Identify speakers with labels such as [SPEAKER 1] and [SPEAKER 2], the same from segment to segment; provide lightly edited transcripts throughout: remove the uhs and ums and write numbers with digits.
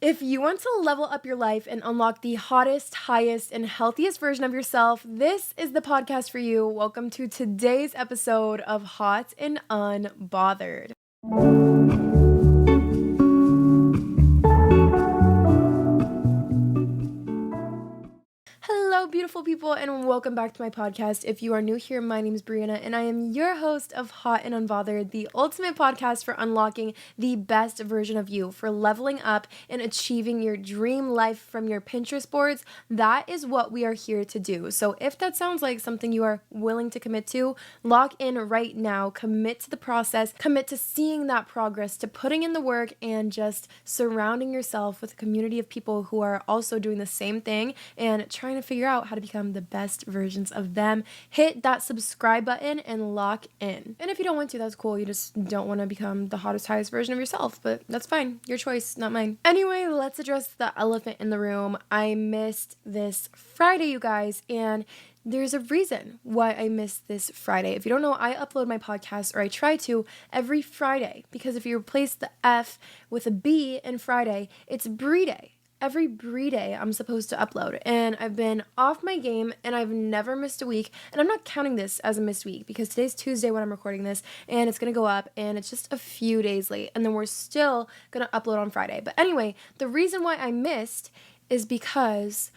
[SPEAKER 1] If you want to level up your life and unlock the hottest, highest, and healthiest version of yourself, this is the podcast for you. Welcome to today's episode of Hot and Unbothered. Hello, beautiful people, and welcome back to my podcast. If you are new here, my name is Brianna, and I am your host of Hot and Unbothered, the ultimate podcast for unlocking the best version of you, for leveling up and achieving your dream life from your Pinterest boards. That is what we are here to do. So if that sounds like something you are willing to commit to, lock in right now, commit to the process, commit to seeing that progress, to putting in the work, and just surrounding yourself with a community of people who are also doing the same thing and trying to figure out how to become the best versions of them. Hit that subscribe button and lock in. And if you don't want to, that's cool. You just don't want to become the hottest, highest version of yourself, but that's fine. Your choice, not mine. Anyway, let's address the elephant in the room. I missed this Friday, you guys, and there's a reason why I missed this Friday. If you don't know, I upload my podcast, or I try to, every Friday, because if you replace the F with a B in Friday, it's Bri-day. Every Bri-day I'm supposed to upload, and I've been off my game and I've never missed a week, and I'm not counting this as a missed week because today's Tuesday when I'm recording this, and it's gonna go up and it's just a few days late, and then we're still gonna upload on Friday. But anyway, the reason why I missed is because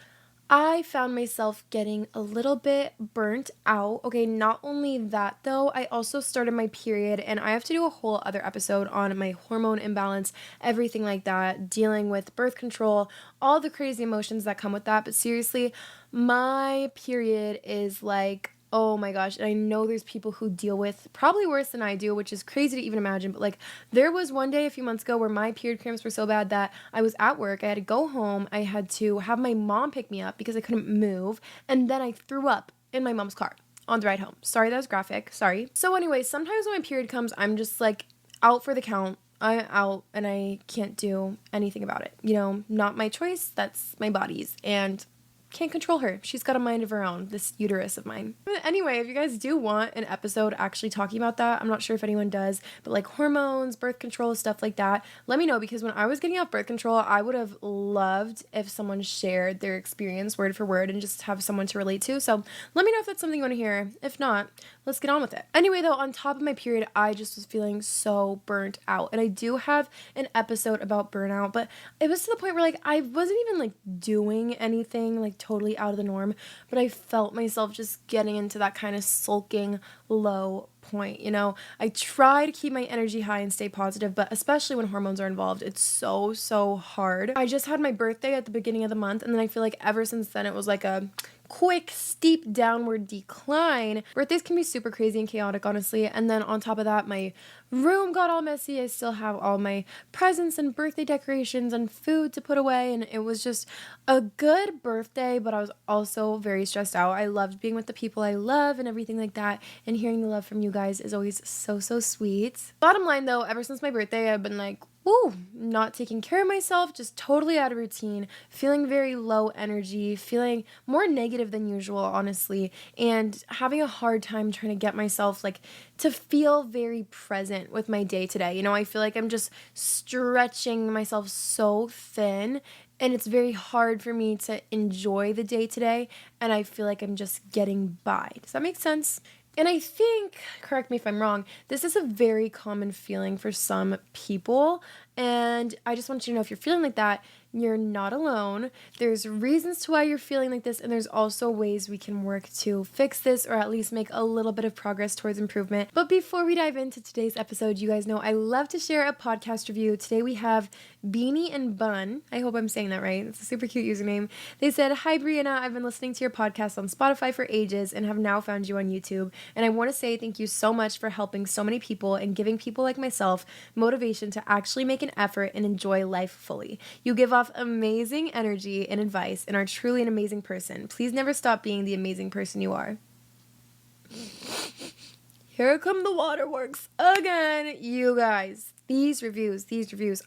[SPEAKER 1] I found myself getting a little bit burnt out. Okay, not only that though, I also started my period, and I have to do a whole other episode on my hormone imbalance, everything like that, dealing with birth control, all the crazy emotions that come with that. But seriously, my period is like, oh my gosh, and I know there's people who deal with probably worse than I do, which is crazy to even imagine, but like there was one day a few months ago where my period cramps were so bad that I was at work, I had to go home, I had to have my mom pick me up because I couldn't move, and then I threw up in my mom's car on the ride home. Sorry, that was graphic, sorry. So anyway, sometimes when my period comes, I'm just like out for the count. I'm out and I can't do anything about it. You know, not my choice, that's my body's, and can't control her. She's got a mind of her own, this uterus of mine. But anyway, if you guys do want an episode actually talking about that, I'm not sure if anyone does, but like hormones, birth control, stuff like that, let me know, because when I was getting off birth control, I would have loved if someone shared their experience word for word and just have someone to relate to. So let me know if that's something you want to hear. If not, let's get on with it. Anyway, though, on top of my period, I just was feeling so burnt out. And I do have an episode about burnout, but it was to the point where like I wasn't even like doing anything like totally out of the norm, but I felt myself just getting into that kind of sulking low point. You know, I try to keep my energy high and stay positive, but especially when hormones are involved, it's so hard. I just had my birthday at the beginning of the month, and then I feel like ever since then it was like a quick, steep downward decline. Birthdays can be super crazy and chaotic, honestly. And then on top of that, my room got all messy. I still have all my presents and birthday decorations and food to put away. And it was just a good birthday, but I was also very stressed out. I loved being with the people I love and everything like that. And hearing the love from you guys is always so sweet. Bottom line though, ever since my birthday, I've been like, ooh, not taking care of myself, just totally out of routine, feeling very low energy, feeling more negative than usual, honestly, and having a hard time trying to get myself like to feel very present with my day today. You know, I feel like I'm just stretching myself so thin, and it's very hard for me to enjoy the day today, and I feel like I'm just getting by. Does that make sense? And I think, correct me if I'm wrong, this is a very common feeling for some people. And I just want you to know, if you're feeling like that, you're not alone. There's reasons to why you're feeling like this, and there's also ways we can work to fix this, or at least make a little bit of progress towards improvement. But before we dive into today's episode, you guys know I love to share a podcast review. Today we have Beanie and Bun. I hope I'm saying that right. It's a super cute username. They said, "Hi Brianna, I've been listening to your podcast on Spotify for ages and have now found you on YouTube. And I want to say thank you so much for helping so many people and giving people like myself motivation to actually make an effort and enjoy life fully. You give off amazing energy and advice and are truly an amazing person. Please never stop being the amazing person you are." Here come the waterworks again, you guys. These reviews,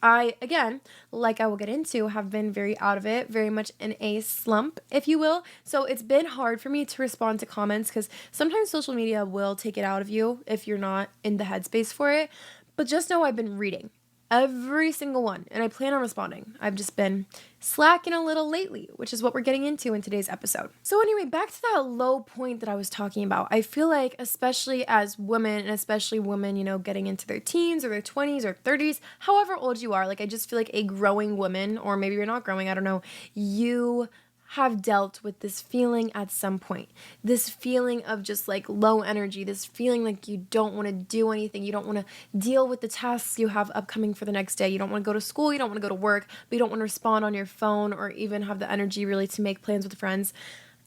[SPEAKER 1] I, again, like I will get into, have been very out of it, very much in a slump, if you will. So it's been hard for me to respond to comments because sometimes social media will take it out of you if you're not in the headspace for it. But just know I've been reading. every single one, and I plan on responding. I've just been slacking a little lately, which is what we're getting into in today's episode. So anyway, back to that low point that I was talking about. I feel like, especially as women, and especially women, getting into their teens or their 20s or 30s, however old you are, like I just feel like a growing woman, or maybe you're not growing, I don't know, you have dealt with this feeling at some point. This feeling of just like low energy, this feeling like you don't want to do anything. You don't want to deal with the tasks you have upcoming for the next day. You don't want to go to school. You don't want to go to work, but you don't want to respond on your phone or even have the energy really to make plans with friends.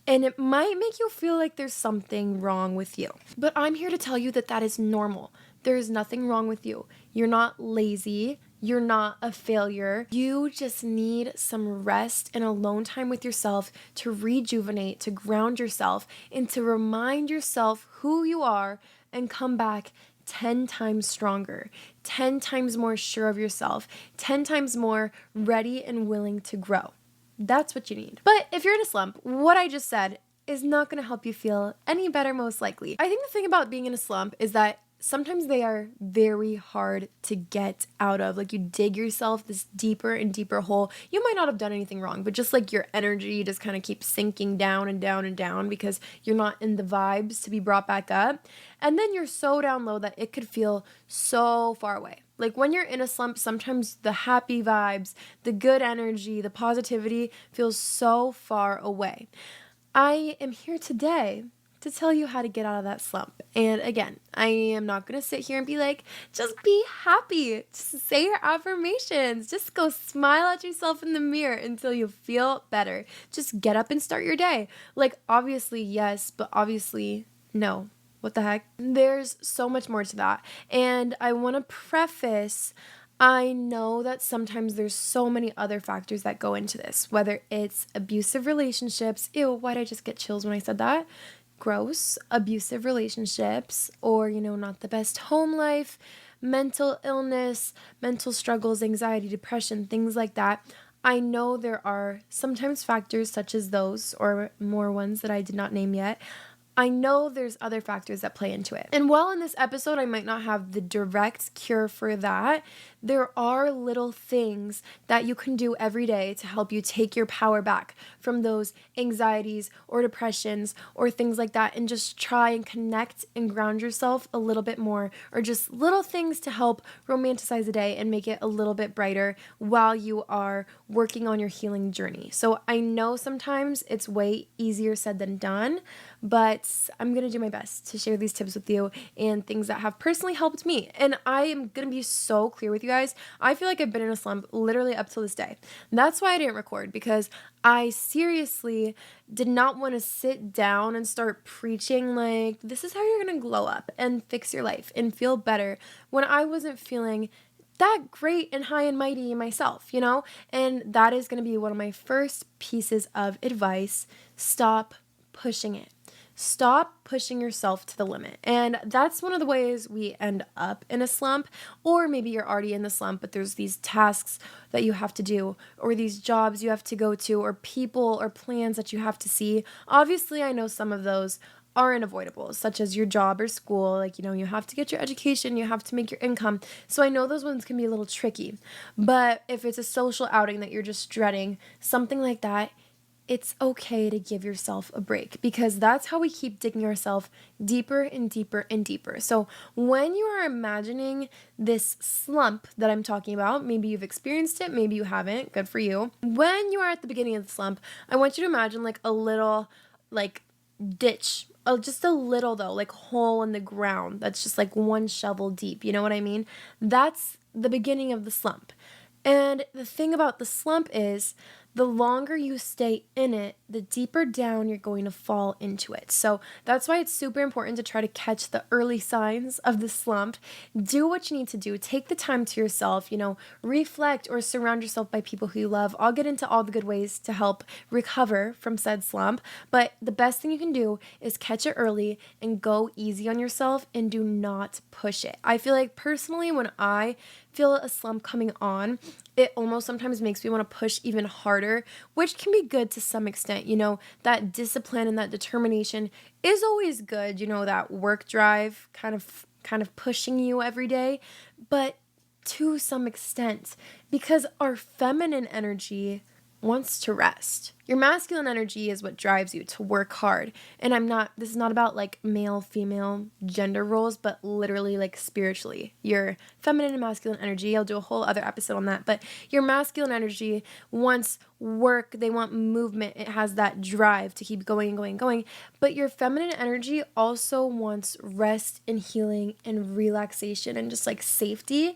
[SPEAKER 1] And it might make you feel like there's something wrong with you. But I'm here to tell you that that is normal. There is nothing wrong with you. You're not lazy. You're not a failure. You just need some rest and alone time with yourself to rejuvenate, to ground yourself, and to remind yourself who you are and come back 10 times stronger, 10 times more sure of yourself, 10 times more ready and willing to grow. That's what you need. But if you're in a slump, what I just said is not going to help you feel any better, most likely. I think the thing about being in a slump is that sometimes they are very hard to get out of. Like you dig yourself this deeper and deeper hole. You might not have done anything wrong, but just like your energy just kind of keeps sinking down and down and down because you're not in the vibes to be brought back up. And then you're so down low that it could feel so far away. Like when you're in a slump, sometimes the happy vibes, the good energy, the positivity feels so far away. I am here today to tell you how to get out of that slump. And again, I am not going to sit here and be like, just be happy. Just say your affirmations. Just go smile at yourself in the mirror until you feel better. Just get up and start your day. Like, obviously, yes, but obviously, no. What the heck? There's so much more to that. And I want to preface, I know that sometimes there's so many other factors that go into this, whether it's abusive relationships. Ew, why did I just get chills when I said that? Gross, abusive relationships, or, not the best home life, mental illness, mental struggles, anxiety, depression, things like that. I know there are sometimes factors such as those, or more ones that I did not name yet. I know there's other factors that play into it. And while in this episode I might not have the direct cure for that, there are little things that you can do every day to help you take your power back from those anxieties or depressions or things like that, and just try and connect and ground yourself a little bit more, or just little things to help romanticize the day and make it a little bit brighter while you are working on your healing journey. So I know sometimes it's way easier said than done, but I'm going to do my best to share these tips with you and things that have personally helped me. And I am going to be so clear with you guys. I feel like I've been in a slump literally up till this day. That's why I didn't record, because I seriously did not want to sit down and start preaching like, this is how you're going to glow up and fix your life and feel better, when I wasn't feeling that great and high and mighty myself, And that is going to be one of my first pieces of advice. Stop pushing it. Stop pushing yourself to the limit. And that's one of the ways we end up in a slump. Or maybe you're already in the slump, but there's these tasks that you have to do, or these jobs you have to go to, or people or plans that you have to see. Obviously, I know some of those are unavoidable, such as your job or school. Like, you have to get your education, you have to make your income. So I know those ones can be a little tricky. But if it's a social outing that you're just dreading, something like that, it's okay to give yourself a break, because that's how we keep digging ourselves deeper and deeper and deeper. So when you are imagining this slump that I'm talking about, maybe you've experienced it, maybe you haven't, good for you. When you are at the beginning of the slump, I want you to imagine like a little ditch, just a little though, like hole in the ground that's just like one shovel deep. You know what I mean? That's the beginning of the slump. And the thing about the slump is, the longer you stay in it, the deeper down you're going to fall into it. So that's why it's super important to try to catch the early signs of the slump. Do what you need to do. Take the time to yourself, reflect or surround yourself by people who you love. I'll get into all the good ways to help recover from said slump. But the best thing you can do is catch it early and go easy on yourself and do not push it. I feel like personally, when I feel a slump coming on, it almost sometimes makes me want to push even harder, which can be good to some extent. That discipline and that determination is always good. That work drive kind of pushing you every day. But to some extent because our feminine energy wants to rest. Your masculine energy is what drives you to work hard. And this is not about like male, female gender roles, but literally like spiritually. Your feminine and masculine energy, I'll do a whole other episode on that, but your masculine energy wants work, they want movement, it has that drive to keep going and going and going. But your feminine energy also wants rest and healing and relaxation and just like safety.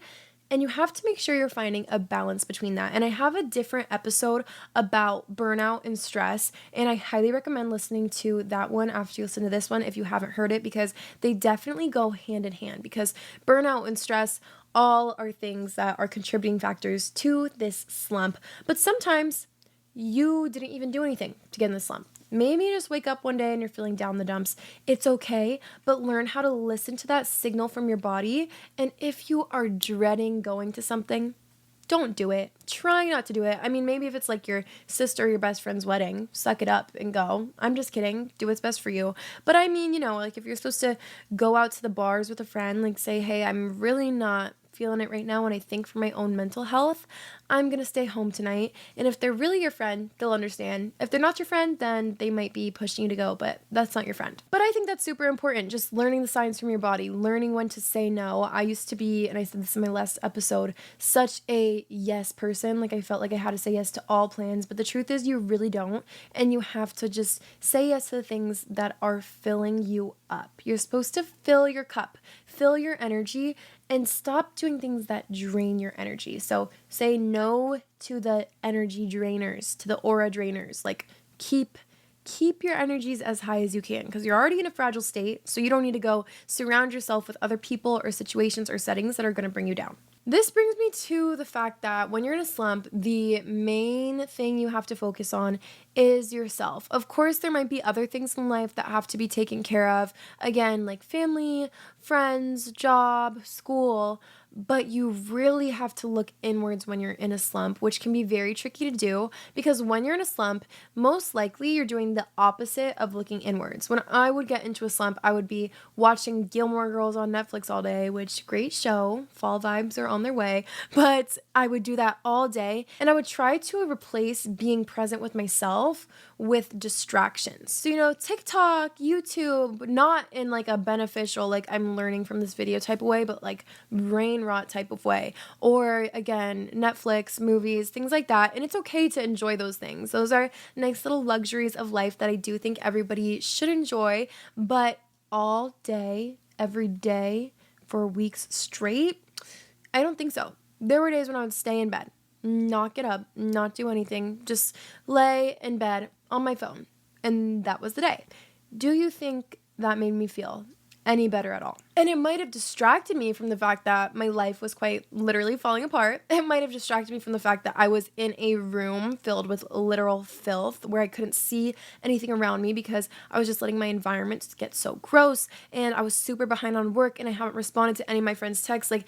[SPEAKER 1] And you have to make sure you're finding a balance between that. And I have a different episode about burnout and stress, and I highly recommend listening to that one after you listen to this one if you haven't heard it, because they definitely go hand in hand, because burnout and stress all are things that are contributing factors to this slump. But sometimes you didn't even do anything to get in the slump. Maybe you just wake up one day and you're feeling down the dumps. It's okay, but learn how to listen to that signal from your body. And if you are dreading going to something, don't do it. Try not to do it. I mean, maybe if it's like your sister or your best friend's wedding, suck it up and go. I'm just kidding. Do what's best for you. But I mean, like if you're supposed to go out to the bars with a friend, like say, hey, I'm really not feeling it right now, and I think for my own mental health, I'm gonna stay home tonight. And if they're really your friend, they'll understand. If they're not your friend, then they might be pushing you to go, but that's not your friend. But I think that's super important, just learning the signs from your body, learning when to say no. I used to be, and I said this in my last episode, such a yes person. Like I felt like I had to say yes to all plans, but the truth is you really don't, and you have to just say yes to the things that are filling you up. You're supposed to fill your cup, fill your energy, and stop doing things that drain your energy. So say no to the energy drainers, to the aura drainers. Like keep your energies as high as you can, because you're already in a fragile state, so you don't need to go surround yourself with other people or situations or settings that are going to bring you down. This brings me to the fact that when you're in a slump, the main thing you have to focus on is yourself. Of course, there might be other things in life that have to be taken care of. Again, like family, friends, job, school. But you really have to look inwards when you're in a slump, which can be very tricky to do, because when you're in a slump, most likely you're doing the opposite of looking inwards. When I would get into a slump, I would be watching Gilmore Girls on Netflix all day, which great show, fall vibes are on their way, but I would do that all day, and I would try to replace being present with myself with distractions. So, TikTok, YouTube, not in like a beneficial, like I'm learning from this video type of way, but like brain rot type of way. Or again, Netflix, movies, things like that. And it's okay to enjoy those things. Those are nice little luxuries of life that I do think everybody should enjoy. But all day, every day, for weeks straight, I don't think so. There were days when I would stay in bed, not get up, not do anything, just lay in bed on my phone. And that was the day. Do you think that made me feel any better at all? And it might have distracted me from the fact that my life was quite literally falling apart. It might have distracted me from the fact that I was in a room filled with literal filth where I couldn't see anything around me because I was just letting my environment get so gross, and I was super behind on work and I haven't responded to any of my friends' texts. Like,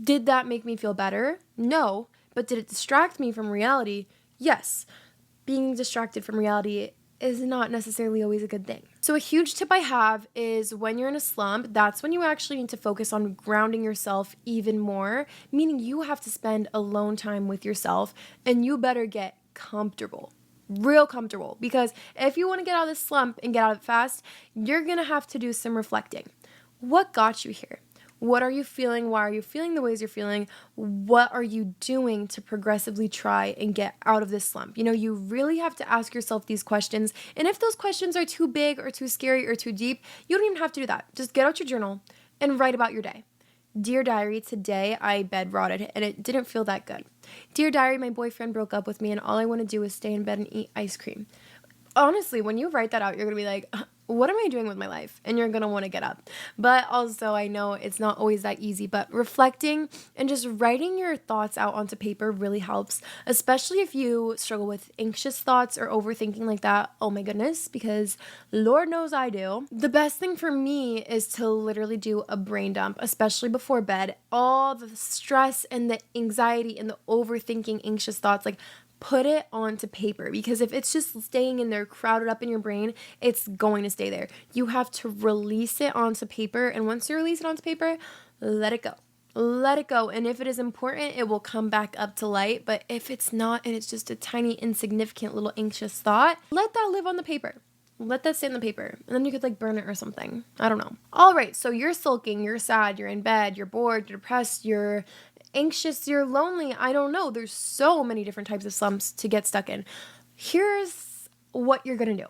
[SPEAKER 1] did that make me feel better? No. But did it distract me from reality? Yes. Being distracted from reality is not necessarily always a good thing. So a huge tip I have is when you're in a slump, that's when you actually need to focus on grounding yourself even more, meaning you have to spend alone time with yourself, and you better get comfortable. Real comfortable, because if you want to get out of this slump and get out of it fast, you're going to have to do some reflecting. What got you here? What are you feeling? Why are you feeling the ways you're feeling? What are you doing to progressively try and get out of this slump? You really have to ask yourself these questions. And if those questions are too big or too scary or too deep, you don't even have to do that. Just get out your journal and write about your day. Dear diary, today I bed rotted and it didn't feel that good. Dear diary, my boyfriend broke up with me and all I want to do is stay in bed and eat ice cream. Honestly, when you write that out, you're going to be like, what am I doing with my life? And you're going to want to get up. But also, I know it's not always that easy, but reflecting and just writing your thoughts out onto paper really helps, especially if you struggle with anxious thoughts or overthinking like that. Oh my goodness, because Lord knows I do. The best thing for me is to literally do a brain dump, especially before bed. All the stress and the anxiety and the overthinking anxious thoughts, like, put it onto paper, because if it's just staying in there crowded up in your brain, it's going to stay there. You have to release it onto paper, and once you release it onto paper, let it go. Let it go. And if it is important, it will come back up to light. But if it's not, and it's just a tiny, insignificant little anxious thought, let that live on the paper. Let that stay on the paper. And then you could like burn it or something. I don't know. All right. So you're sulking, you're sad, you're in bed, you're bored, you're depressed, you're anxious, you're lonely. I don't know. There's so many different types of slumps to get stuck in. Here's what you're going to do.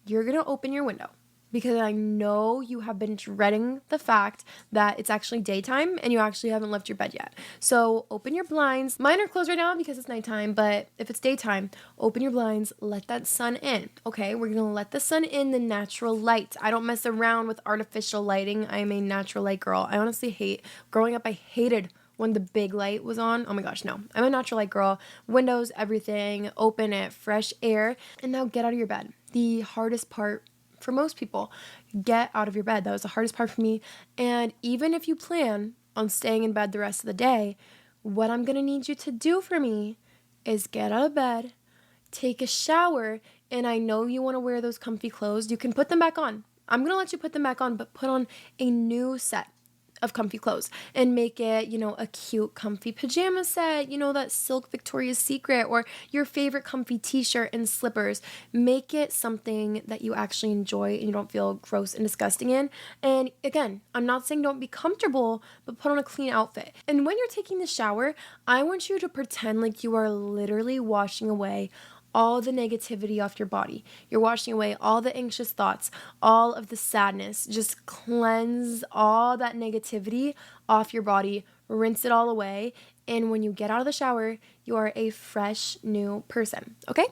[SPEAKER 1] You're going to open your window. Because I know you have been dreading the fact that it's actually daytime and you actually haven't left your bed yet. So open your blinds. Mine are closed right now because it's nighttime, but if it's daytime, open your blinds, let that sun in. Okay, we're gonna let the sun in, the natural light. I don't mess around with artificial lighting. I am a natural light girl. I honestly growing up, I hated when the big light was on. Oh my gosh, no. I'm a natural light girl. Windows, everything, open it, fresh air. And now get out of your bed. The hardest part for most people, get out of your bed. That was the hardest part for me. And even if you plan on staying in bed the rest of the day, what I'm going to need you to do for me is get out of bed, take a shower, and I know you want to wear those comfy clothes. You can put them back on. I'm going to let you put them back on, but put on a new set of comfy clothes and make it, a cute comfy pajama set, that silk Victoria's Secret or your favorite comfy t-shirt and slippers. Make it something that you actually enjoy and you don't feel gross and disgusting in. And again, I'm not saying don't be comfortable, but put on a clean outfit. And when you're taking the shower, I want you to pretend like you are literally washing away all the negativity off your body. You're washing away all the anxious thoughts, all of the sadness. Just cleanse all that negativity off your body, rinse it all away. And when you get out of the shower, you are a fresh new person. Okay?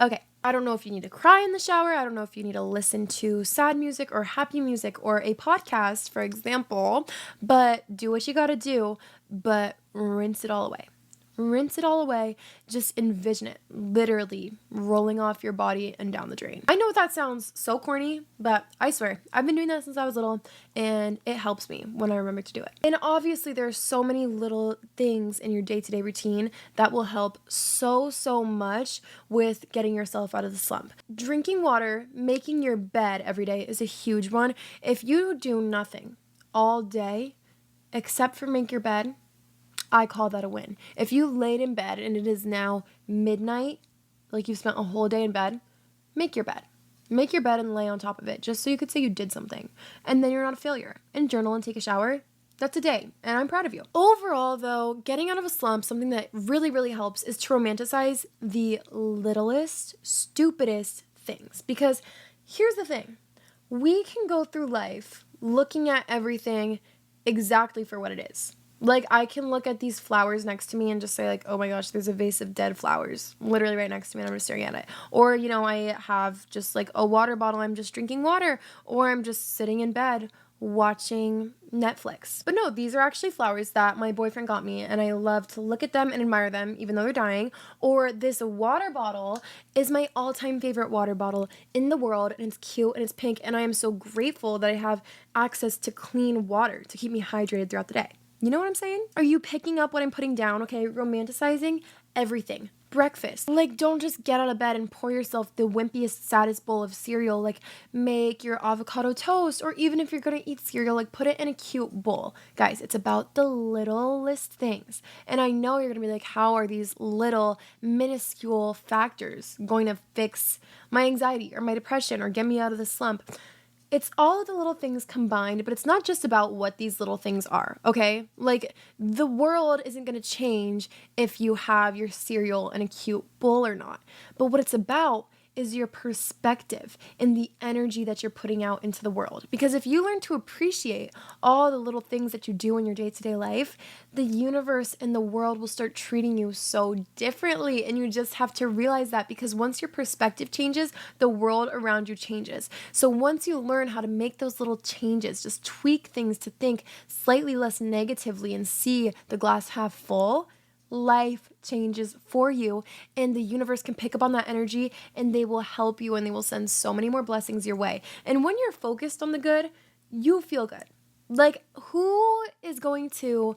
[SPEAKER 1] Okay. I don't know if you need to cry in the shower. I don't know if you need to listen to sad music or happy music or a podcast, for example, but do what you gotta do, but rinse it all away. Rinse it all away. Just envision it literally rolling off your body and down the drain. I know that sounds so corny, but I swear, I've been doing that since I was little and it helps me when I remember to do it. And obviously there are so many little things in your day-to-day routine that will help so much with getting yourself out of the slump. Drinking water, making your bed every day is a huge one. If you do nothing all day except for make your bed, I call that a win. If you laid in bed and it is now midnight, like you've spent a whole day in bed, make your bed. Make your bed and lay on top of it, just so you could say you did something. And then you're not a failure. And journal and take a shower. That's a day, and I'm proud of you. Overall, though, getting out of a slump, something that really helps is to romanticize the littlest, stupidest things. Because here's the thing. We can go through life looking at everything exactly for what it is. Like, I can look at these flowers next to me and just say, like, oh my gosh, there's a vase of dead flowers literally right next to me and I'm just staring at it. Or, I have just, like, a water bottle. I'm just drinking water. Or I'm just sitting in bed watching Netflix. But no, these are actually flowers that my boyfriend got me, and I love to look at them and admire them, even though they're dying. Or this water bottle is my all-time favorite water bottle in the world, and it's cute and it's pink, and I am so grateful that I have access to clean water to keep me hydrated throughout the day. You know what I'm saying? Are you picking up what I'm putting down? Okay, romanticizing everything. Breakfast. Like, don't just get out of bed and pour yourself the wimpiest, saddest bowl of cereal. Like, make your avocado toast, or even if you're gonna eat cereal, like, put it in a cute bowl. Guys, it's about the littlest things. And I know you're gonna be like, how are these little, minuscule factors going to fix my anxiety or my depression or get me out of the slump? It's all of the little things combined, but it's not just about what these little things are, okay? Like, the world isn't going to change if you have your cereal in a cute bowl or not. But what it's about is your perspective and the energy that you're putting out into the world. Because if you learn to appreciate all the little things that you do in your day-to-day life, the universe and the world will start treating you so differently. And you just have to realize that, because once your perspective changes, the world around you changes. So once you learn how to make those little changes, just tweak things to think slightly less negatively and see the glass half full, life changes for you, and the universe can pick up on that energy and they will help you and they will send so many more blessings your way. And when you're focused on the good, you feel good. Like, who is going to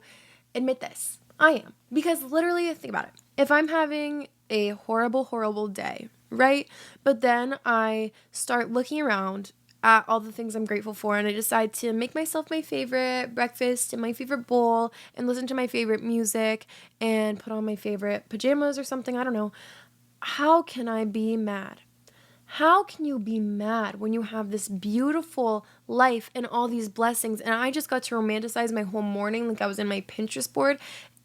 [SPEAKER 1] admit this? I am. Because literally, think about it. If I'm having a horrible day, right? But then I start looking around at all the things I'm grateful for, and I decide to make myself my favorite breakfast and my favorite bowl and listen to my favorite music and put on my favorite pajamas or something, I don't know, how can I be mad? How can you be mad when you have this beautiful life and all these blessings? And I just got to romanticize my whole morning like I was in my Pinterest board.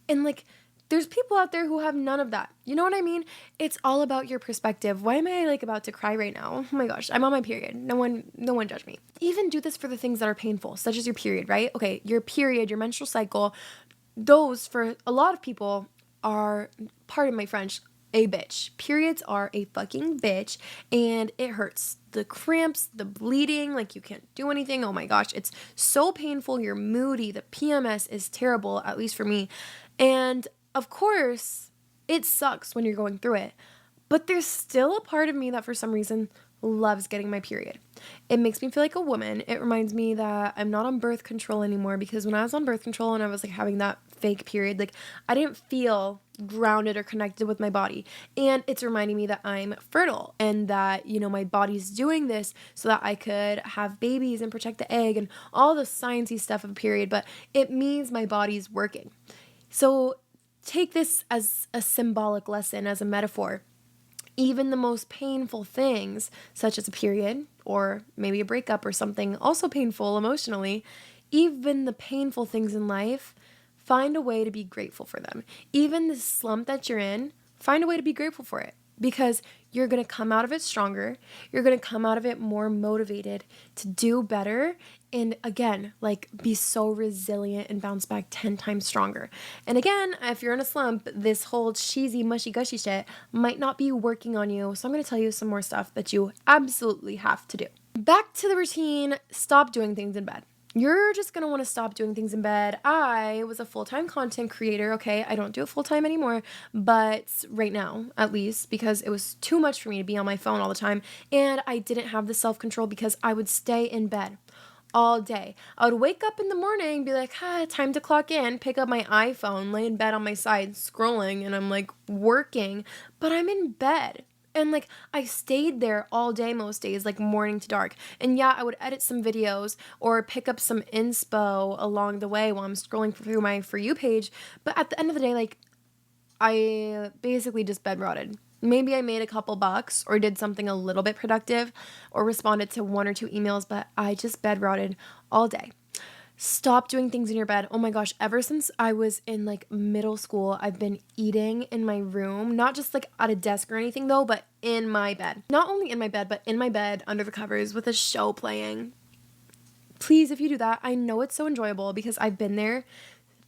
[SPEAKER 1] And like, there's people out there who have none of that. You know what I mean? It's all about your perspective. Why am I like about to cry right now? Oh my gosh, I'm on my period. No one judge me. Even do this for the things that are painful, such as your period, right? Okay, your period, your menstrual cycle, those for a lot of people are, pardon my French, a bitch. Periods are a fucking bitch, and it hurts. The cramps, the bleeding, like you can't do anything. Oh my gosh, it's so painful. You're moody. The PMS is terrible, at least for me. And of course, it sucks when you're going through it. But there's still a part of me that for some reason loves getting my period. It makes me feel like a woman. It reminds me that I'm not on birth control anymore, because when I was on birth control and I was like having that fake period, like I didn't feel grounded or connected with my body. And it's reminding me that I'm fertile and that, you know, my body's doing this so that I could have babies and protect the egg and all the sciencey stuff of a period, but it means my body's working. So take this as a symbolic lesson, as a metaphor. Even the most painful things, such as a period or maybe a breakup or something also painful emotionally, even the painful things in life, find a way to be grateful for them. Even the slump that you're in, find a way to be grateful for it, because you're going to come out of it stronger. You're going to come out of it more motivated to do better. And again, like be so resilient and bounce back 10 times stronger. And again, if you're in a slump, this whole cheesy, mushy, gushy shit might not be working on you. So I'm going to tell you some more stuff that you absolutely have to do. Back to the routine. Stop doing things in bed. You're just going to want to stop doing things in bed. I was a full-time content creator, okay? I don't do it full-time anymore, but right now, at least, because it was too much for me to be on my phone all the time, and I didn't have the self-control because I would stay in bed all day. I would wake up in the morning, be like, time to clock in, pick up my iPhone, lay in bed on my side, scrolling, and I'm like working, but I'm in bed. And like I stayed there all day most days, like morning to dark. And yeah, I would edit some videos or pick up some inspo along the way while I'm scrolling through my For You page. But at the end of the day, like I basically just bed rotted. Maybe I made a couple bucks or did something a little bit productive or responded to 1 or 2 emails, but I just bed rotted all day. Stop doing things in your bed. Oh my gosh, ever since I was in like middle school, I've been eating in my room, not just like at a desk or anything though, but in my bed. Not only in my bed, but in my bed under the covers with a show playing. Please, if you do that, I know it's so enjoyable because I've been there.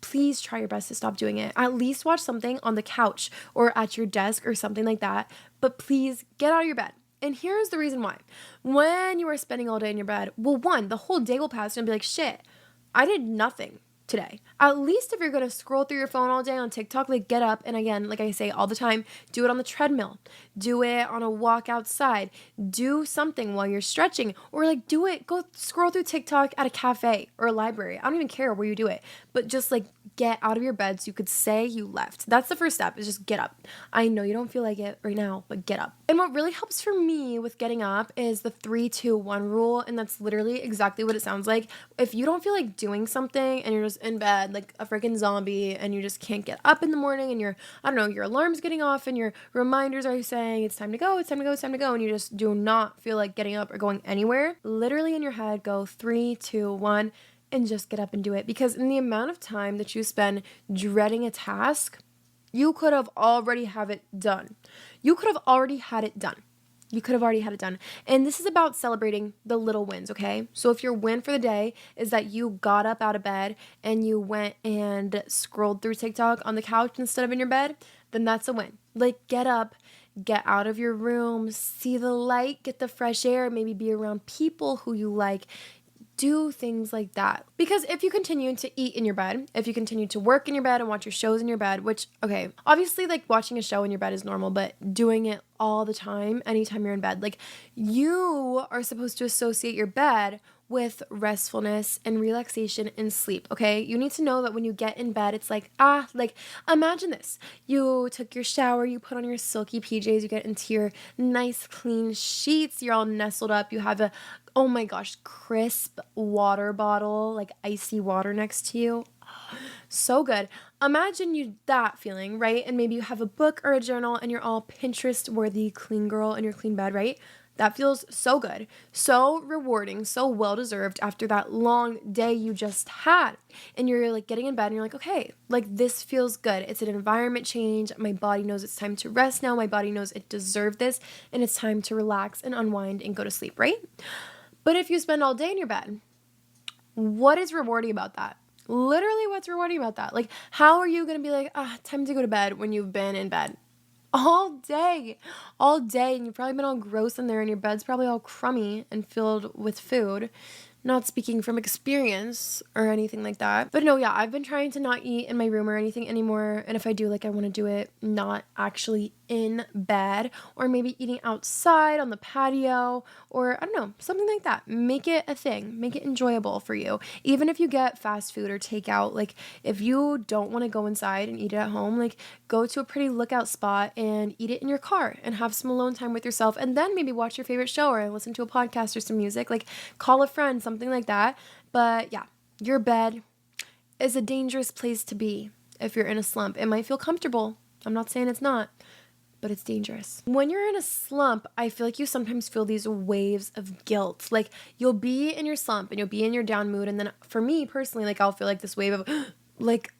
[SPEAKER 1] Please try your best to stop doing it. At least watch something on the couch or at your desk or something like that. But please get out of your bed. And here's the reason why. When you are spending all day in your bed, well, one, the whole day will pass and be like, shit, I did nothing today. At least if you're going to scroll through your phone all day on TikTok, like get up. And again, like I say all the time, do it on the treadmill, do it on a walk outside, do something while you're stretching, or like go scroll through TikTok at a cafe or a library. I don't even care where you do it, but just like get out of your bed so you could say you left. That's the first step, is just get up. I know you don't feel like it right now, but get up. And what really helps for me with getting up is the 3-2-1 rule. And that's literally exactly what it sounds like. If you don't feel like doing something and you're just in bed like a freaking zombie and you just can't get up in the morning and your alarm's getting off and your reminders are saying it's time to go, it's time to go, it's time to go, and you just do not feel like getting up or going anywhere, literally in your head go 3-2-1 and just get up and do it. Because in the amount of time that you spend dreading a task, you could have already have it done. You could have already had it done. You could have already had it done. And this is about celebrating the little wins, okay? So if your win for the day is that you got up out of bed and you went and scrolled through TikTok on the couch instead of in your bed, then that's a win. Like, get up, get out of your room, see the light, get the fresh air, maybe be around people who you like. Do things like that. Because if you continue to eat in your bed, if you continue to work in your bed and watch your shows in your bed, which, okay, obviously like watching a show in your bed is normal, but doing it all the time, anytime you're in bed, like you are supposed to associate your bed with restfulness and relaxation and sleep, okay? You need to know that when you get in bed, it's like, like imagine this. You took your shower, you put on your silky PJs, you get into your nice clean sheets, you're all nestled up, you have a, oh my gosh, crisp water bottle, like icy water next to you. So good. Imagine you that feeling, right? And maybe you have a book or a journal and you're all Pinterest worthy clean girl in your clean bed, right? That feels so good, so rewarding, so well deserved after that long day you just had. And you're like getting in bed and you're like, okay, like this feels good. It's an environment change. My body knows it's time to rest now. My body knows it deserved this and it's time to relax and unwind and go to sleep, right? But if you spend all day in your bed, what is rewarding about that? Literally, what's rewarding about that? Like, how are you going to be like, time to go to bed when you've been in bed all day, and you've probably been all gross in there and your bed's probably all crummy and filled with food. Not speaking from experience or anything like that. But no, yeah, I've been trying to not eat in my room or anything anymore. And if I do, like, I want to do it not actually in bed, or maybe eating outside on the patio, or I don't know, something like that. Make it a thing. Make it enjoyable for you. Even if you get fast food or takeout, like if you don't want to go inside and eat it at home, like go to a pretty lookout spot and eat it in your car and have some alone time with yourself, and then maybe watch your favorite show or listen to a podcast or some music, like call a friend, something like that. But yeah, your bed is a dangerous place to be if you're in a slump. It might feel comfortable. I'm not saying it's not, but it's dangerous. When you're in a slump, I feel like you sometimes feel these waves of guilt. Like you'll be in your slump and you'll be in your down mood. And then for me personally, like I'll feel like this wave of like,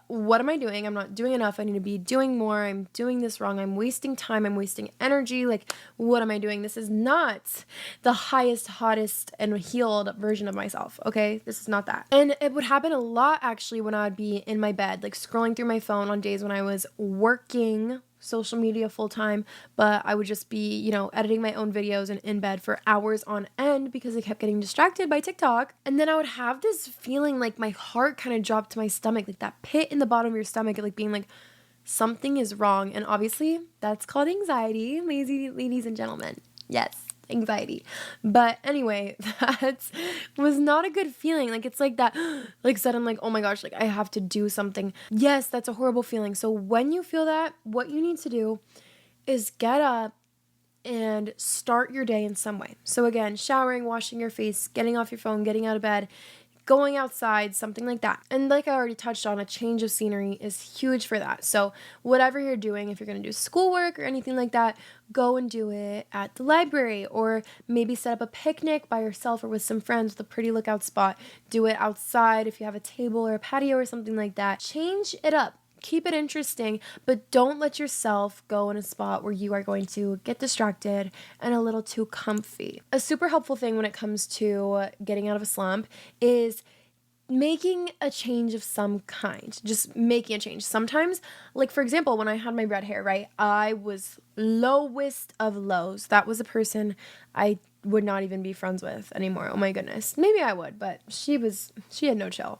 [SPEAKER 1] what am I doing? I'm not doing enough. I need to be doing more. I'm doing this wrong. I'm wasting time. I'm wasting energy. Like, what am I doing? This is not the highest, hottest, and healed version of myself. Okay. This is not that. And it would happen a lot actually when I'd be in my bed, like scrolling through my phone on days when I was working social media full time, but I would just be, editing my own videos and in bed for hours on end because I kept getting distracted by TikTok. And then I would have this feeling like my heart kind of dropped to my stomach, like that pit in the bottom of your stomach, like being like, something is wrong. And obviously that's called anxiety, ladies and gentlemen. Yes. Anxiety. But anyway, that was not a good feeling. Like it's like that, like sudden, like, oh my gosh, like I have to do something. Yes, that's a horrible feeling. So when you feel that, what you need to do is get up and start your day in some way. So again, showering, washing your face, getting off your phone, getting out of bed, going outside, something like that. And like I already touched on, a change of scenery is huge for that. So whatever you're doing, if you're going to do schoolwork or anything like that, go and do it at the library, or maybe set up a picnic by yourself or with some friends with a pretty lookout spot. Do it outside if you have a table or a patio or something like that. Change it up. Keep it interesting, but don't let yourself go in a spot where you are going to get distracted and a little too comfy. A super helpful thing when it comes to getting out of a slump is making a change of some kind. Just making a change. Sometimes, like for example, when I had my red hair, right, I was lowest of lows. That was a person I would not even be friends with anymore. Oh my goodness. Maybe I would, but she had no chill.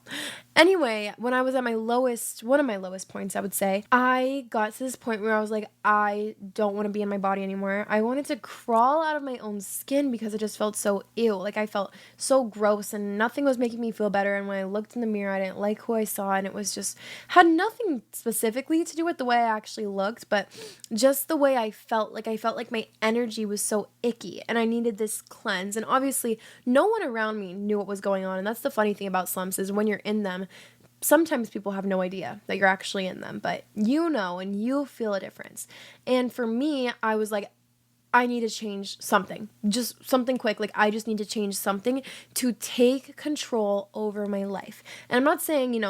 [SPEAKER 1] Anyway, when I was at one of my lowest points, I would say, I got to this point where I was like, I don't want to be in my body anymore. I wanted to crawl out of my own skin because it just felt so ew. Like I felt so gross and nothing was making me feel better. And when I looked in the mirror, I didn't like who I saw, and it was just had nothing specifically to do with the way I actually looked, but just the way I felt. Like I felt like my energy was so icky and I needed this cleanse. And obviously no one around me knew what was going on. And that's the funny thing about slumps, is when you're in them, sometimes people have no idea that you're actually in them, but you know, and you feel a difference. And for me, I was like, I need to change something, just something quick. Like I just need to change something to take control over my life. And I'm not saying,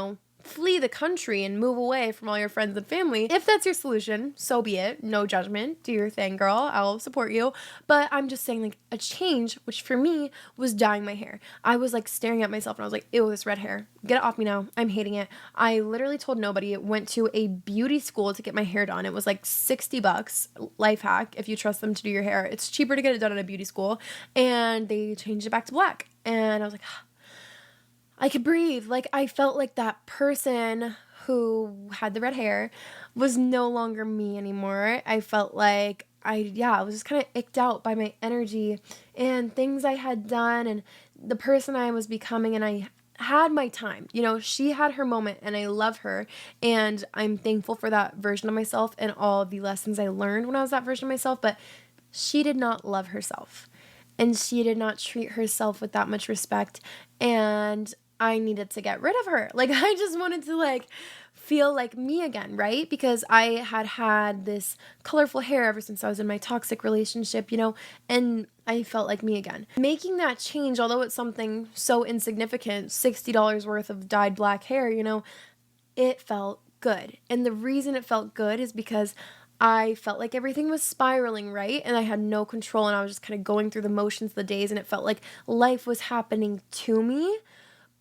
[SPEAKER 1] flee the country and move away from all your friends and family. If that's your solution, so be it. No judgment. Do your thing, girl. I'll support you. But I'm just saying, like, a change, which for me was dyeing my hair. I was like staring at myself and I was like, ew, this red hair. Get it off me now. I'm hating it. I literally told nobody. Went to a beauty school to get my hair done. It was like $60. Life hack. If you trust them to do your hair, it's cheaper to get it done at a beauty school. And they changed it back to black. And I was like, I could breathe. Like I felt like that person who had the red hair was no longer me anymore. I felt like I was just kind of icked out by my energy and things I had done and the person I was becoming, and I had my time. You know, she had her moment and I love her, and I'm thankful for that version of myself and all the lessons I learned when I was that version of myself, but she did not love herself and she did not treat herself with that much respect, and I needed to get rid of her. Like, I just wanted to like feel like me again, right? Because I had this colorful hair ever since I was in my toxic relationship, you know, and I felt like me again. Making that change, although it's something so insignificant, $60 worth of dyed black hair, you know, it felt good. And the reason it felt good is because I felt like everything was spiraling, right? And I had no control, and I was just kind of going through the motions of the days, and it felt like life was happening to me.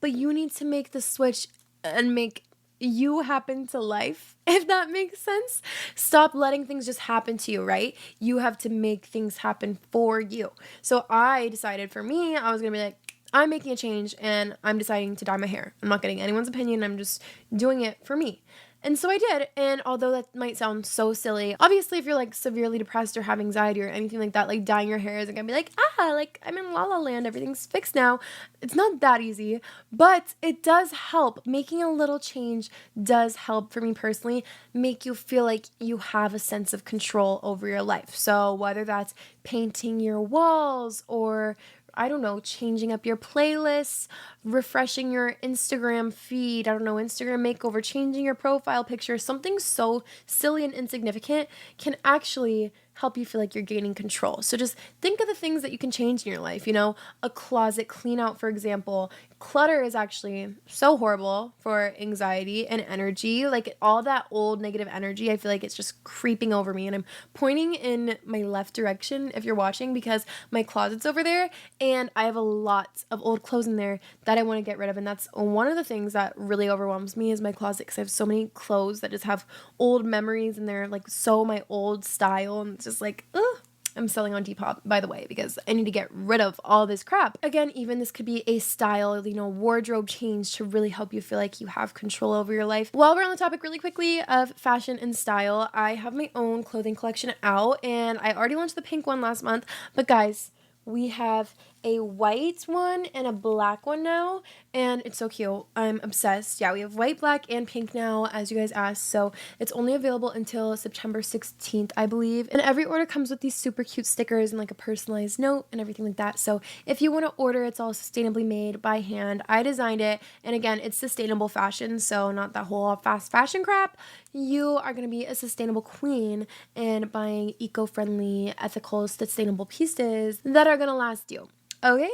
[SPEAKER 1] But you need to make the switch and make you happen to life, if that makes sense. Stop letting things just happen to you, right? You have to make things happen for you. So I decided for me, I was going to be like, I'm making a change and I'm deciding to dye my hair. I'm not getting anyone's opinion. I'm just doing it for me. And so I did. And although that might sound so silly, obviously if you're like severely depressed or have anxiety or anything like that, like dyeing your hair isn't gonna be like, like I'm in La La Land, everything's fixed now. It's not that easy, but it does help. Making a little change does help, for me personally, make you feel like you have a sense of control over your life. So whether that's painting your walls, or I don't know, changing up your playlists, refreshing your Instagram feed, I don't know, Instagram makeover, changing your profile picture, something so silly and insignificant can actually help you feel like you're gaining control. So just think of the things that you can change in your life, you know, a closet clean out, for example. Clutter is actually so horrible for anxiety and energy. Like all that old negative energy, I feel like it's just creeping over me, and I'm pointing in my left direction if you're watching, because my closet's over there and I have a lot of old clothes in there that I want to get rid of. And that's one of the things that really overwhelms me, is my closet, because I have so many clothes that just have old memories and they're like so my old style, and it's just like, ugh. I'm selling on Depop, by the way, because I need to get rid of all this crap. Again, even this could be a style, you know, wardrobe change to really help you feel like you have control over your life. While we're on the topic really quickly of fashion and style, I have my own clothing collection out, and I already launched the pink one last month, but guys, we have a white one and a black one now, and it's so cute. I'm obsessed. Yeah, we have white, black, and pink now, as you guys asked, so it's only available until September 16th, I believe, and every order comes with these super cute stickers and like a personalized note and everything like that. So if you want to order, it's all sustainably made by hand. I designed it, and again, it's sustainable fashion, so not that whole fast fashion crap. You are going to be a sustainable queen and buying eco-friendly, ethical, sustainable pieces that are going to last you. Okay.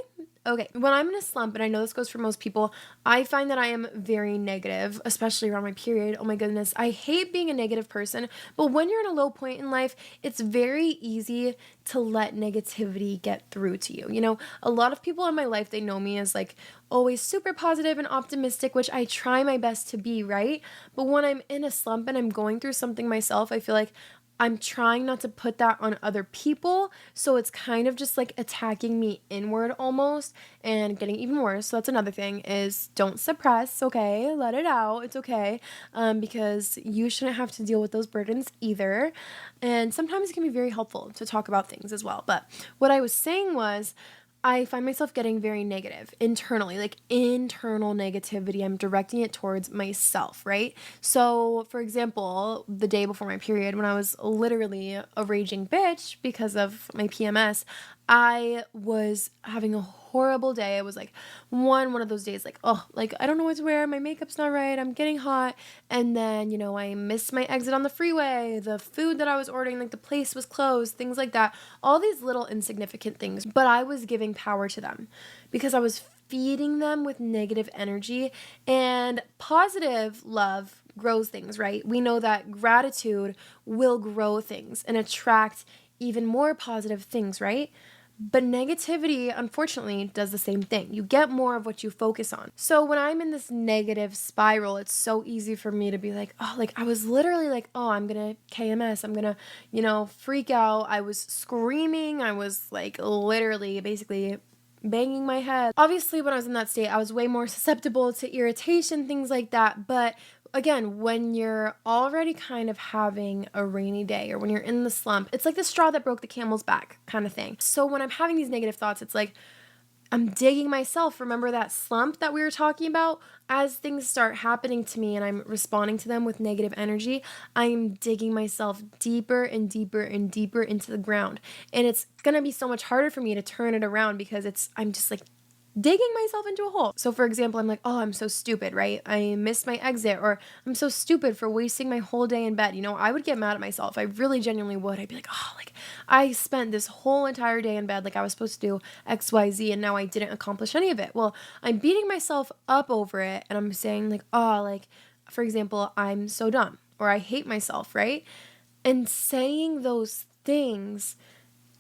[SPEAKER 1] When I'm in a slump, and I know this goes for most people, I find that I am very negative, especially around my period. Oh my goodness. I hate being a negative person, but when you're in a low point in life, it's very easy to let negativity get through to you. You know, a lot of people in my life, they know me as like always super positive and optimistic, which I try my best to be, right? But when I'm in a slump and I'm going through something myself, I feel like I'm trying not to put that on other people, so it's kind of just like attacking me inward almost and getting even worse. So that's another thing, is don't suppress, okay? Let it out, it's okay, because you shouldn't have to deal with those burdens either. And sometimes it can be very helpful to talk about things as well. But what I was saying was, I find myself getting very negative internally, like internal negativity. I'm directing it towards myself, right? So, for example, the day before my period, when I was literally a raging bitch because of my PMS, I was having a horrible day. It was like one of those days, like, oh, like I don't know what to wear. My makeup's not right. I'm getting hot. And then, you know, I missed my exit on the freeway. The food that I was ordering, like the place was closed, things like that. All these little insignificant things, but I was giving power to them because I was feeding them with negative energy, and positive love grows things, right? We know that gratitude will grow things and attract even more positive things, right? But negativity, unfortunately, does the same thing. You get more of what you focus on. So when I'm in this negative spiral, it's so easy for me to be like, oh, like I was literally like, oh, I'm gonna KMS. I'm gonna, you know, freak out. I was screaming. I was like literally basically banging my head. Obviously, when I was in that state, I was way more susceptible to irritation, things like that. But again, when you're already kind of having a rainy day, or when you're in the slump, it's like the straw that broke the camel's back kind of thing. So when I'm having these negative thoughts, it's like, I'm digging myself. Remember that slump that we were talking about? As things start happening to me and I'm responding to them with negative energy, I'm digging myself deeper and deeper and deeper into the ground. And it's going to be so much harder for me to turn it around because I'm just like digging myself into a hole. So for example, I'm like, oh, I'm so stupid, right? I missed my exit, or I'm so stupid for wasting my whole day in bed. I would get mad at myself. I really genuinely would. I'd be like, oh, like I spent this whole entire day in bed, like I was supposed to do X, Y, Z, and now I didn't accomplish any of it. Well, I'm beating myself up over it, and I'm saying like, oh, like, for example, I'm so dumb, or I hate myself, right? And saying those things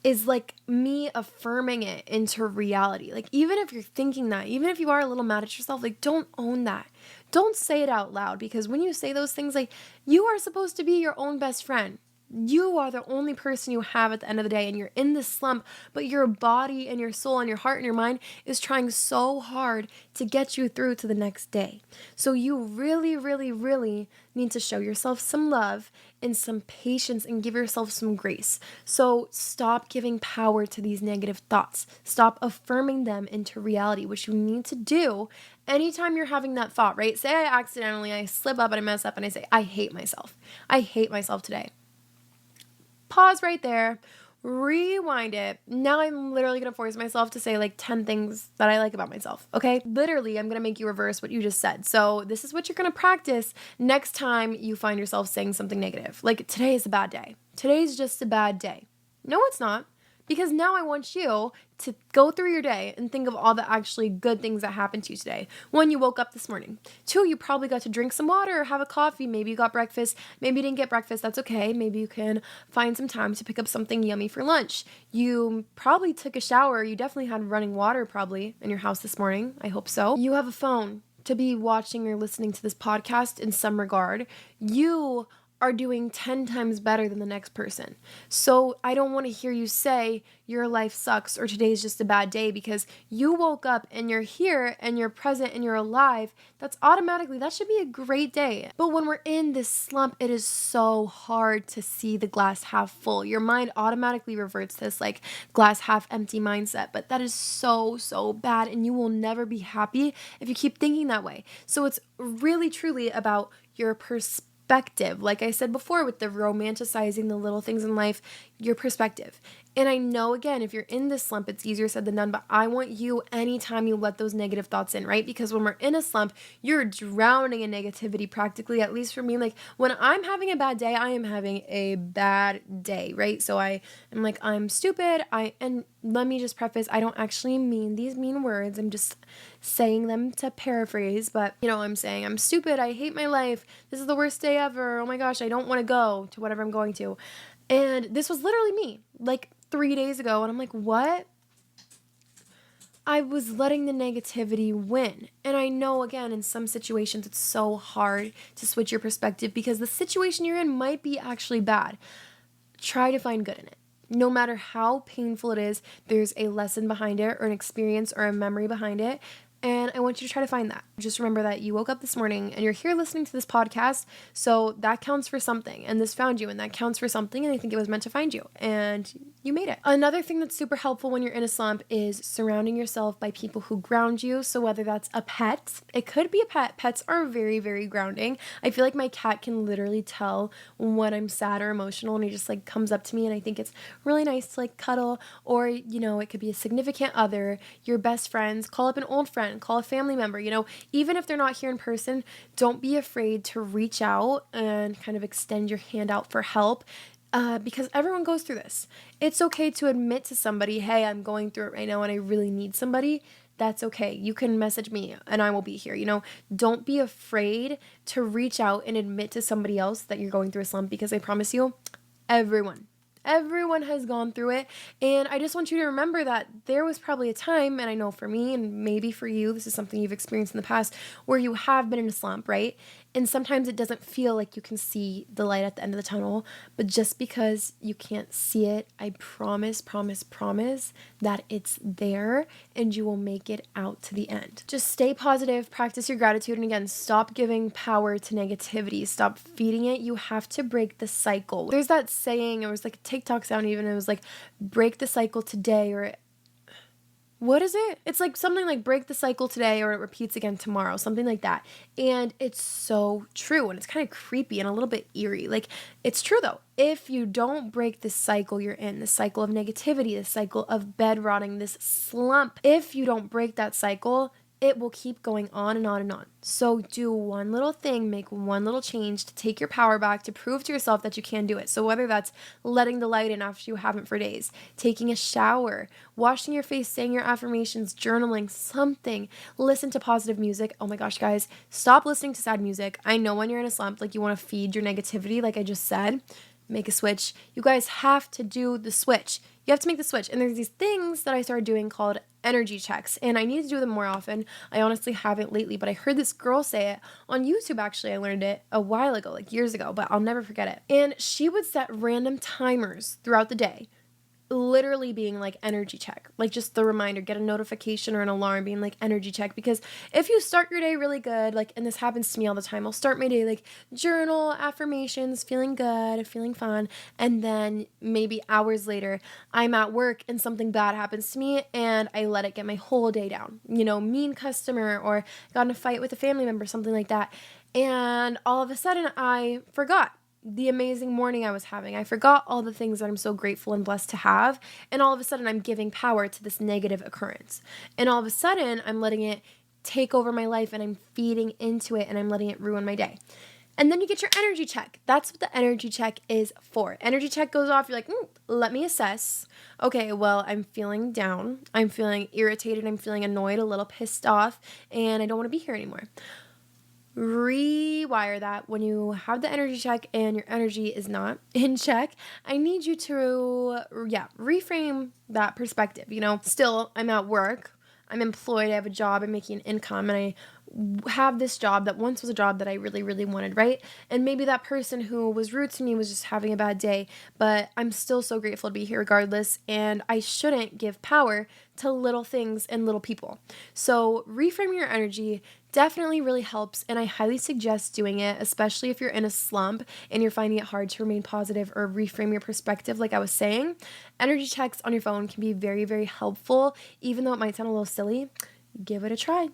[SPEAKER 1] is like me affirming it into reality. Like, even if you're thinking that, even if you are a little mad at yourself, like, don't own that. Don't say it out loud, because when you say those things, like, you are supposed to be your own best friend. You are the only person you have at the end of the day, and you're in this slump, but your body and your soul and your heart and your mind is trying so hard to get you through to the next day. So you really, really, really need to show yourself some love and some patience and give yourself some grace. So stop giving power to these negative thoughts. Stop affirming them into reality, which you need to do anytime you're having that thought, right? Say I slip up and I mess up and I say, I hate myself. I hate myself today. Pause right there, rewind it. Now I'm literally going to force myself to say like 10 things that I like about myself, okay? Literally, I'm going to make you reverse what you just said. So this is what you're going to practice next time you find yourself saying something negative. Like, today is a bad day. Today's just a bad day. No, it's not. Because now I want you to go through your day and think of all the actually good things that happened to you today. 1, you woke up this morning. 2, you probably got to drink some water or have a coffee. Maybe you got breakfast. Maybe you didn't get breakfast. That's okay. Maybe you can find some time to pick up something yummy for lunch. You probably took a shower. You definitely had running water probably in your house this morning. I hope so. You have a phone to be watching or listening to this podcast in some regard. You are doing 10 times better than the next person. So I don't want to hear you say your life sucks or today's just a bad day, because you woke up and you're here and you're present and you're alive. That should be a great day. But when we're in this slump, it is so hard to see the glass half full. Your mind automatically reverts to this like glass half empty mindset, but that is so, so bad, and you will never be happy if you keep thinking that way. So it's really truly about your perspective. Like I said before, with the romanticizing the little things in life, your perspective. And I know, again, if you're in this slump, it's easier said than done, but I want you, anytime you let those negative thoughts in, right? Because when we're in a slump, you're drowning in negativity practically, at least for me. Like, when I'm having a bad day, I am having a bad day, right? So I am like, I'm stupid. And let me just preface, I don't actually mean these mean words. I'm just saying them to paraphrase, but I'm saying I'm stupid. I hate my life. This is the worst day ever. Oh my gosh, I don't want to go to whatever I'm going to. And this was literally me like 3 days ago. And I'm like, what? I was letting the negativity win. And I know, again, in some situations, it's so hard to switch your perspective because the situation you're in might be actually bad. Try to find good in it. No matter how painful it is, there's a lesson behind it, or an experience or a memory behind it. And I want you to try to find that. Just remember that you woke up this morning and you're here listening to this podcast. So that counts for something. And this found you, and that counts for something. And I think it was meant to find you. And you made it. Another thing that's super helpful when you're in a slump is surrounding yourself by people who ground you. So whether that's a pet, it could be a pet. Pets are very, very grounding. I feel like my cat can literally tell when I'm sad or emotional, and he just like comes up to me, and I think it's really nice to like cuddle. Or, it could be a significant other, your best friends, call up an old friend, call a family member. Even if they're not here in person, don't be afraid to reach out and kind of extend your hand out for help. Because everyone goes through this. It's okay to admit to somebody, hey, I'm going through it right now and I really need somebody. That's okay. You can message me and I will be here. Don't be afraid to reach out and admit to somebody else that you're going through a slump, because I promise you, everyone has gone through it. And I just want you to remember that there was probably a time, and I know for me and maybe for you, this is something you've experienced in the past, where you have been in a slump, right? And sometimes it doesn't feel like you can see the light at the end of the tunnel, but just because you can't see it, I promise that it's there and you will make it out to the end. Just stay positive, practice your gratitude, and again, stop giving power to negativity. Stop feeding it. You have to break the cycle. There's that saying, it was like a TikTok sound even, it was like, break the cycle today, or What is it? It's like something like break the cycle today or it repeats again tomorrow, something like that. And it's so true. And it's kind of creepy and a little bit eerie. Like, it's true though. If you don't break this cycle you're in, the cycle of negativity, the cycle of bed rotting, this slump, if you don't break that cycle, it will keep going on and on and on. So do one little thing, make one little change to take your power back, to prove to yourself that you can do it. So whether that's letting the light in after you haven't for days, taking a shower, washing your face, saying your affirmations, journaling, something, listen to positive music. Oh my gosh, guys, stop listening to sad music. I know when you're in a slump, like you want to feed your negativity, like I just said, make a switch. You guys have to do the switch. You have to make the switch. And there's these things that I started doing called energy checks, and I need to do them more often. I honestly haven't lately, but I heard this girl say it on YouTube. Actually, I learned it a while ago, like years ago, but I'll never forget it. And she would set random timers throughout the day, literally being like energy check, like just the reminder, get a notification or an alarm being like energy check. Because if you start your day really good, like, and this happens to me all the time, I'll start my day like journal, affirmations, feeling good, feeling fun, and then maybe hours later I'm at work and something bad happens to me and I let it get my whole day down, mean customer or got in a fight with a family member, something like that, and all of a sudden I forgot the amazing morning I was having. I forgot all the things that I'm so grateful and blessed to have. And all of a sudden I'm giving power to this negative occurrence. And all of a sudden I'm letting it take over my life and I'm feeding into it and I'm letting it ruin my day. And then you get your energy check. That's what the energy check is for. Energy check goes off. You're like, let me assess. Okay, well, I'm feeling down. I'm feeling irritated. I'm feeling annoyed, a little pissed off, and I don't want to be here anymore. Rewire that. When you have the energy check and your energy is not in check, I need you to reframe that perspective. Still, I'm at work, I'm employed, I have a job, I'm making an income, and I have this job that once was a job that I really, really wanted, right? And maybe that person who was rude to me was just having a bad day, but I'm still so grateful to be here regardless, and I shouldn't give power to little things and little people. So reframing your energy definitely really helps, and I highly suggest doing it, especially if you're in a slump and you're finding it hard to remain positive or reframe your perspective. Like I was saying, energy checks on your phone can be very, very helpful, even though it might sound a little silly. Give it a try.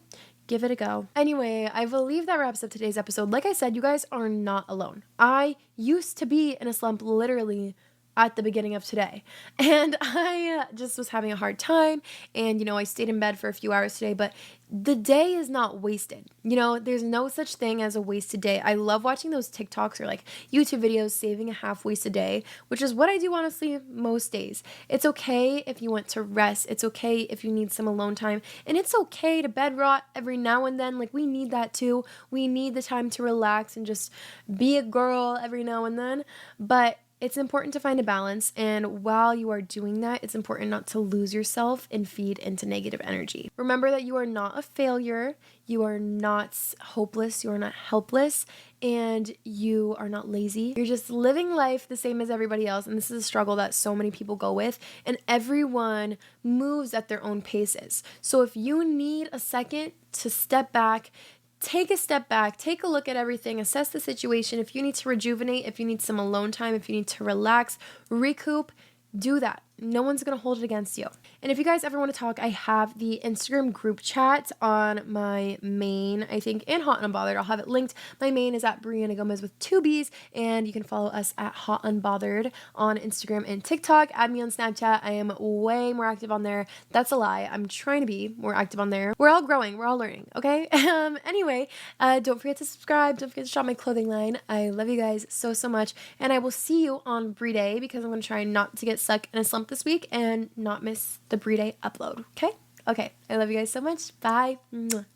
[SPEAKER 1] Give it a go. Anyway, I believe that wraps up today's episode. Like I said, you guys are not alone. I used to be in a slump literally at the beginning of today, and I just was having a hard time, and I stayed in bed for a few hours today, but the day is not wasted. There's no such thing as a wasted day. I love watching those TikToks or like YouTube videos saving a half wasted day, which is what I do honestly most days. It's okay if you want to rest. It's okay if you need some alone time, and it's okay to bed rot every now and then. Like, we need that too. We need the time to relax and just be a girl every now and then, but it's important to find a balance, and while you are doing that, it's important not to lose yourself and feed into negative energy. Remember that you are not a failure, you are not hopeless, you are not helpless, and you are not lazy. You're just living life the same as everybody else, and this is a struggle that so many people go with, and everyone moves at their own paces. So if you need a second to step back, take a step back, take a look at everything, assess the situation. If you need to rejuvenate, if you need some alone time, if you need to relax, recoup, do that. No one's going to hold it against you. And if you guys ever want to talk, I have the Instagram group chat on my main, I think, and Hot and Unbothered. I'll have it linked. My main is at Brianna Gomez with 2 B's, and you can follow us at Hot Unbothered on Instagram and TikTok. Add me on Snapchat. I am way more active on there. That's a lie. I'm trying to be more active on there. We're all growing. We're all learning, okay? Anyway, don't forget to subscribe. Don't forget to shop my clothing line. I love you guys so, so much, and I will see you on Bri-day, because I'm going to try not to get stuck in a slump this week and not miss the Bri-day upload. Okay? I love you guys so much. Bye. Mwah.